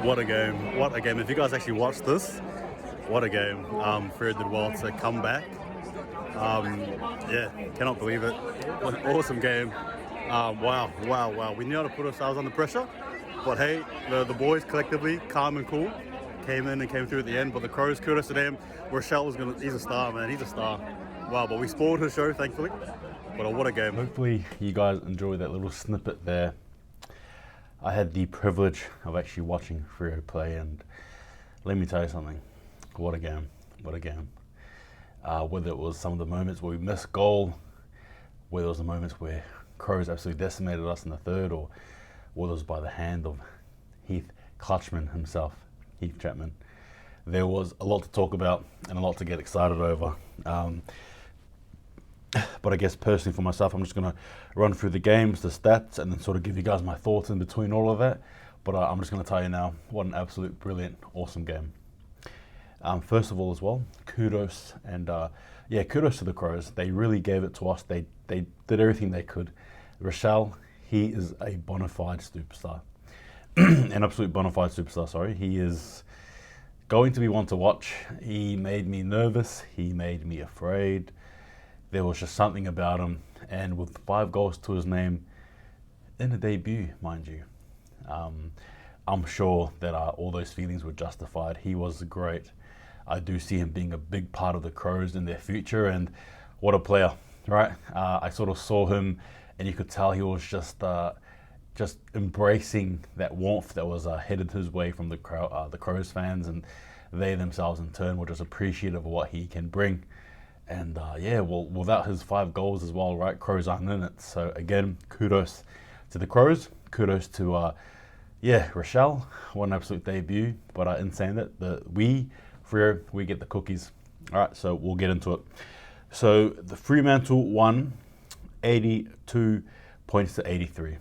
What a game. What a game. If you guys actually watched this, what a game. Freo did well to come back. Yeah, cannot believe it. What an awesome game. Wow. We knew how to put ourselves under pressure. But hey, the boys collectively, calm and cool, came in and came through at the end. But the Crows, kudos to them. Rachele he's a star, man. He's a star. Wow, but we spoiled his show, thankfully. But what a game. Hopefully you guys enjoyed that little snippet there. I had the privilege of actually watching Freo play, and let me tell you something. What a game. Whether it was some of the moments where we missed goal, whether it was the moments where Crows absolutely decimated us in the third, or whether it was by the hand of Heath CLUTCHman himself, Heath CLUTCHman. There was a lot to talk about and a lot to get excited over. But I guess personally for myself, I'm just going to run through the games, the stats, and then sort of give you guys my thoughts in between all of that. But I'm just going to tell you now, what an absolute brilliant, awesome game. First of all as well, kudos to the Crows. They really gave it to us. They did everything they could. Rachele, he is a bona fide superstar. An absolute bona fide superstar, sorry. He is going to be one to watch. He made me nervous. He made me afraid. There was just something about him, and with 5 goals to his name in a debut, mind you, I'm sure that all those feelings were justified. He was great. I do see him being a big part of the Crows in their future, and what a player, right? I sort of saw him, and you could tell he was just embracing that warmth that was headed his way from the Crows fans, and they themselves in turn were just appreciative of what he can bring. And without his 5 goals as well, right? Crows aren't in it. So again, kudos to the Crows. Kudos to Rachele. What an absolute debut. But in saying that, Freo, we get the cookies. All right, so we'll get into it. So the Fremantle won 82 points to 83.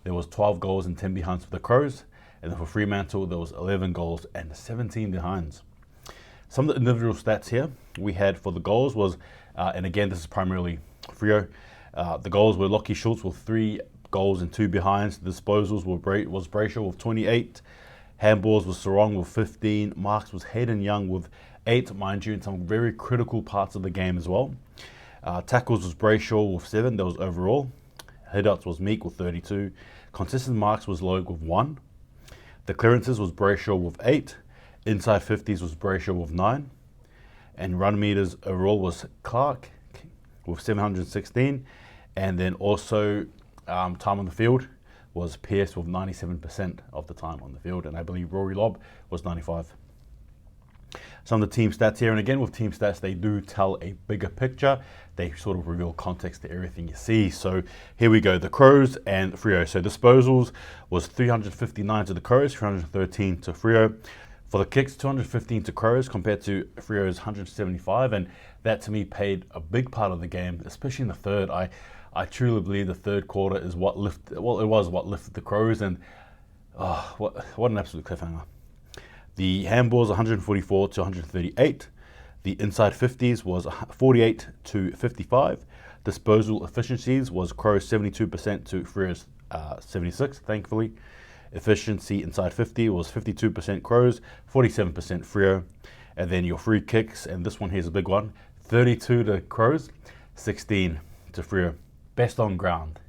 There was 12 goals and 10 behinds for the Crows, and then for Fremantle there was 11 goals and 17 behinds. Some of the individual stats here we had for the goals was, and again this is primarily Freo, the goals were Lockie Schultz with 3 goals and 2 behinds. The disposals was Brayshaw with 28, handballs was Sarong with 15, marks was Hayden Young with 8, mind you, in some very critical parts of the game as well. Tackles was Brayshaw with 7, that was overall. Hit-outs was Meek with 32. Consistent marks was Logue with 1. The clearances was Brayshaw with 8. Inside 50s was Brayshaw with 9. And run meters overall was Clark with 716. And then also time on the field was Pearce with 97% of the time on the field. And I believe Rory Lobb was 95. Some of the team stats here, and again with team stats, they do tell a bigger picture. They sort of reveal context to everything you see. So here we go, the Crows and Freo. So disposals was 359 to the Crows, 313 to Freo. For the kicks, 215 to Crows compared to Freo's 175, and that to me played a big part of the game, especially in the third. I truly believe the third quarter is what lifted the Crows, and what an absolute cliffhanger. The handballs 144 to 138. The inside 50s was 48 to 55. Disposal efficiencies was Crows 72% to Freo's 76, thankfully. Efficiency inside 50 was 52% Crows, 47% Freo. And then your free kicks, and this one here's a big one, 32 to Crows, 16 to Freo. Best on ground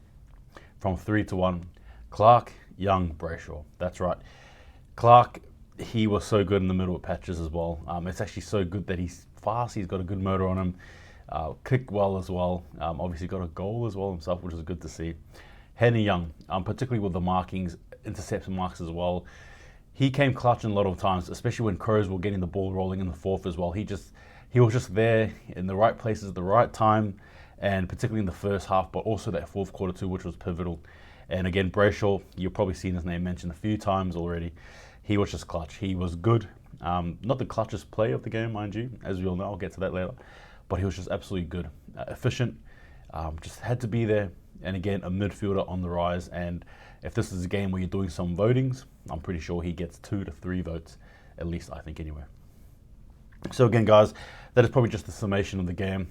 from 3-1. Clark, Young, Brayshaw. That's right. Clark, he was so good in the middle of patches as well. It's actually so good that he's fast, he's got a good motor on him. Kicked well as well. Obviously got a goal as well himself, which is good to see. Henny Young, particularly with the markings, intercepts and marks as well. He came clutch in a lot of times, especially when Crows were getting the ball rolling in the fourth as well. He was just there in the right places at the right time, and particularly in the first half, but also that fourth quarter too, which was pivotal. And again, Brayshaw, you've probably seen his name mentioned a few times already. He was just clutch. He was good. Not the clutchest play of the game, mind you, as we all know. I'll get to that later. But he was just absolutely good. Efficient. Just had to be there. And again, a midfielder on the rise. And if this is a game where you're doing some votings, I'm pretty sure he gets 2 to 3 votes, at least I think anyway. So again, guys, that is probably just a summation of the game.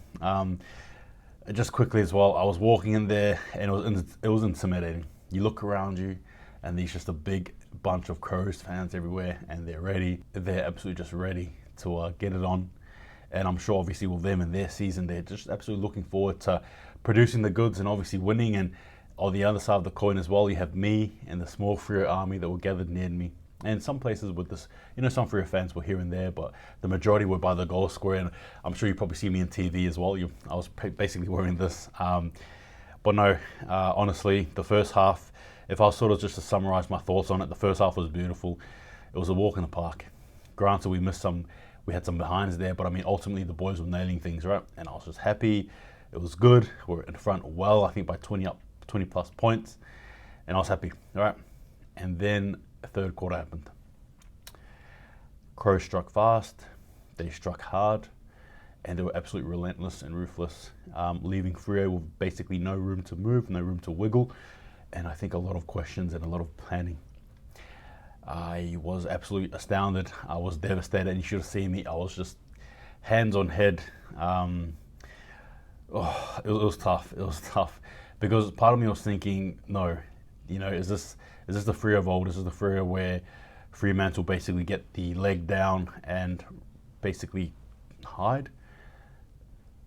Just quickly as well, I was walking in there and it was intimidating. You look around you and there's just a big bunch of Crows fans everywhere, and they're ready. They're absolutely just ready to get it on. And I'm sure obviously with them and their season, they're just absolutely looking forward to producing the goods and obviously winning. And on the other side of the coin as well, you have me and the small Freo army that were gathered near me. And some places with this, some Freo fans were here and there, but the majority were by the goal square. And I'm sure you probably see me on TV as well. I was basically wearing this. But no, honestly, the first half, if I was sort of just to summarize my thoughts on it, the first half was beautiful. It was a walk in the park. Granted, we had some behinds there, but I mean, ultimately the boys were nailing things, right? And I was just happy. It was good. We're in front well, I think by 20 plus points. And I was happy, all right? And then the third quarter happened. Crows struck fast. They struck hard. And they were absolutely relentless and ruthless, leaving Freo with basically no room to move, no room to wiggle. And I think a lot of questions and a lot of planning. I was absolutely astounded. I was devastated, and you should have seen me. I was just hands on head. It was tough. It was tough because part of me was thinking, no, is this the Freo of old? Is this the Freo where Fremantle basically get the leg down and basically hide?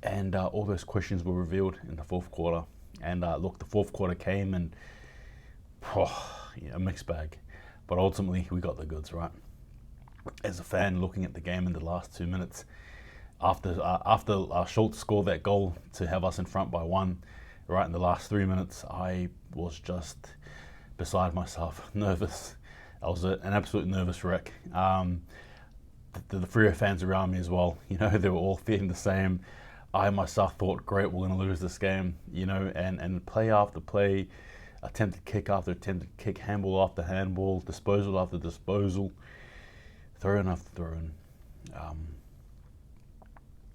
And all those questions were revealed in the fourth quarter. And look, the fourth quarter came and a mixed bag. But ultimately, we got the goods, right? As a fan looking at the game in the last 2 minutes, after Schultz scored that goal to have us in front by 1, right in the last 3 minutes, I was just beside myself, nervous. I was an absolute nervous wreck. The Freo fans around me as well, they were all feeling the same. I myself thought, great, we're going to lose this game, and play after play, attempted kick after attempted kick, handball after handball, disposal after disposal, throw in after throw in.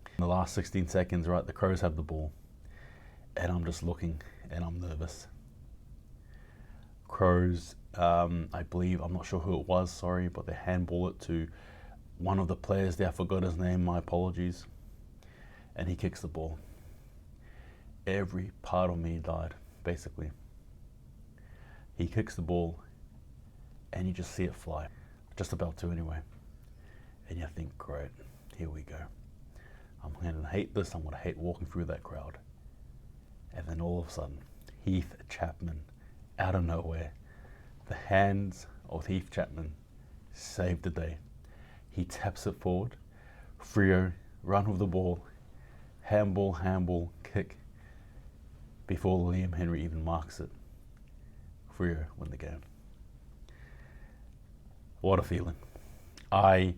In the last 16 seconds, right, the Crows have the ball, and I'm just looking, and I'm nervous. Crows, I believe, I'm not sure who it was, sorry, but they handball it to one of the players there. I forgot his name, my apologies. And he kicks the ball. Every part of me died, basically. He kicks the ball, and you just see it fly. Just about to, anyway. And you think, great, here we go. I'm going to hate this. I'm going to hate walking through that crowd. And then all of a sudden, Heath CLUTCHman, out of nowhere, the hands of Heath CLUTCHman saved the day. He taps it forward. Freo run with the ball. Handball, kick. Before Liam Henry even marks it. Freo win the game. What a feeling. I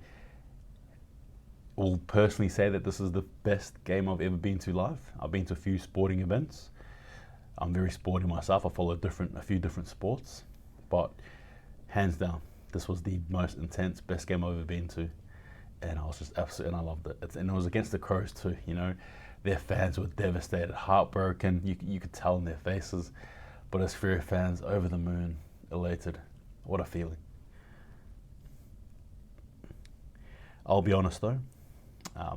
will personally say that this is the best game I've ever been to live. I've been to a few sporting events. I'm very sporty myself. I follow a few different sports. But hands down, this was the most intense, best game I've ever been to. And I was just absolutely, and I loved it. And it was against the Crows too, Their fans were devastated, heartbroken. You could tell in their faces. But as Freo fans, over the moon, elated. What a feeling. I'll be honest though.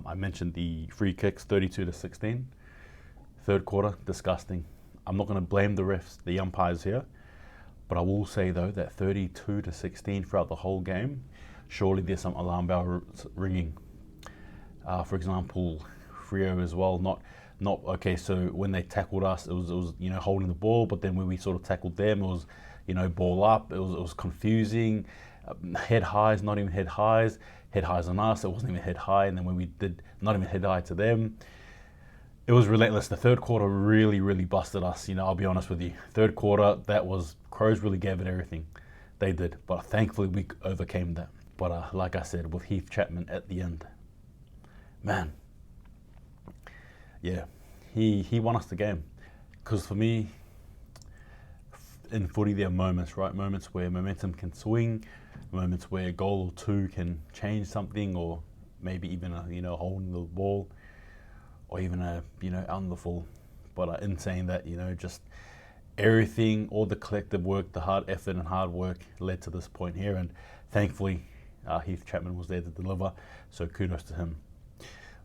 I mentioned the free kicks, 32-16. Third quarter, disgusting. I'm not going to blame the refs, the umpires here. But I will say though that 32-16 throughout the whole game, surely there's some alarm bell ringing. For example, Freo as well, not okay. So when they tackled us, it was holding the ball, but then when we sort of tackled them, it was ball up. It was confusing. Head highs, not even head highs. Head highs on us, it wasn't even head high, and then when we did not even head high to them, it was relentless. The third quarter really, really busted us. I'll be honest with you. Third quarter, Crows really gave it everything. They did, but thankfully we overcame that. But like I said, with Heath CLUTCHman at the end, man, yeah, he won us the game. Because for me, in footy, there are moments, right? Moments where momentum can swing, moments where a goal or two can change something, or maybe even holding the ball, or even out in the full. But in saying that, just everything, all the collective work, the hard effort and hard work led to this point here, and thankfully Heath CLUTCHman was there to deliver, so kudos to him.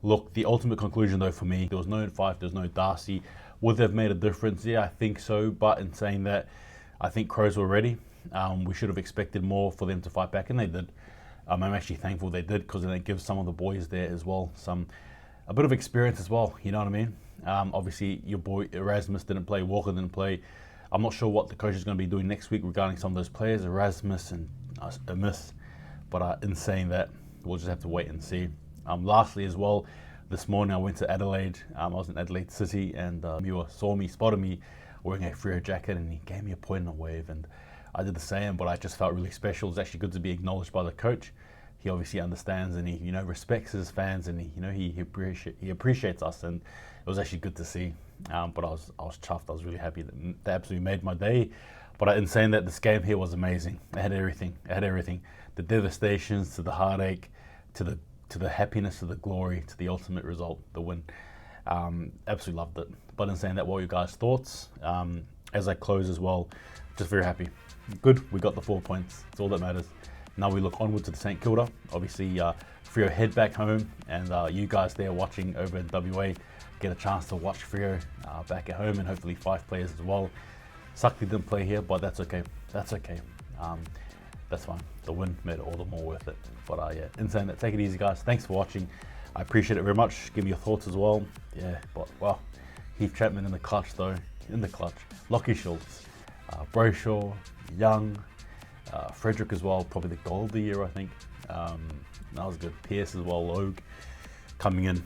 Look, the ultimate conclusion though for me, there was no Fife, there was no Darcy. Would they have made a difference? Yeah, I think so, but in saying that, I think Crows were ready. We should have expected more for them to fight back, and they did. I'm actually thankful they did, because then it gives some of the boys there as well a bit of experience as well, you know what I mean? Obviously, your boy Erasmus didn't play, Walker didn't play. I'm not sure what the coach is going to be doing next week regarding some of those players, Erasmus and Amiss. But in saying that, we'll just have to wait and see. Lastly as well, this morning I went to Adelaide. I was in Adelaide City, and Muir spotted me wearing a Freo jacket, and he gave me a point and a wave, and I did the same, but I just felt really special. It's actually good to be acknowledged by the coach. He obviously understands, and he respects his fans, and he appreciates us, and it was actually good to see. But I was chuffed. I was really happy that they absolutely made my day. But in saying that, this game here was amazing. It had everything. The devastations to the heartache, to the happiness, to the glory, to the ultimate result, the win. Absolutely loved it. But in saying that, what are your guys' thoughts? As I close as well, just very happy. Good, we got the 4 points. It's all that matters. Now we look onward to the St Kilda. Obviously, Freo head back home, and you guys there watching over in WA get a chance to watch Freo back at home, and hopefully 5 players as well. Sucked they didn't play here, but that's okay. That's fine. The win made it all the more worth it. But yeah, in saying that, take it easy, guys. Thanks for watching. I appreciate it very much. Give me your thoughts as well. Yeah, but wow, Heath CLUTCHman in the clutch though. In the clutch. Lockie Schultz, Brayshaw, Young, Frederick as well. Probably the goal of the year, I think. That was good. Pierce as well. Logue coming in.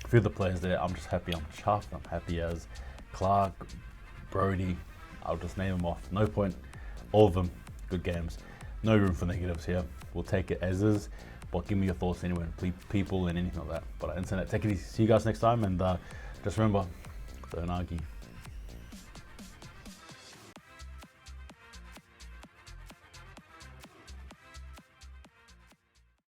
A few of the players there. I'm just happy. I'm chuffed. I'm happy as Clark, Brody. I'll just name them off. No point. All of them. Good games. No room for negatives here. We'll take it as is. But give me your thoughts anyway, people and anything like that. But internet, take it easy. See you guys next time, and just remember, don't argue.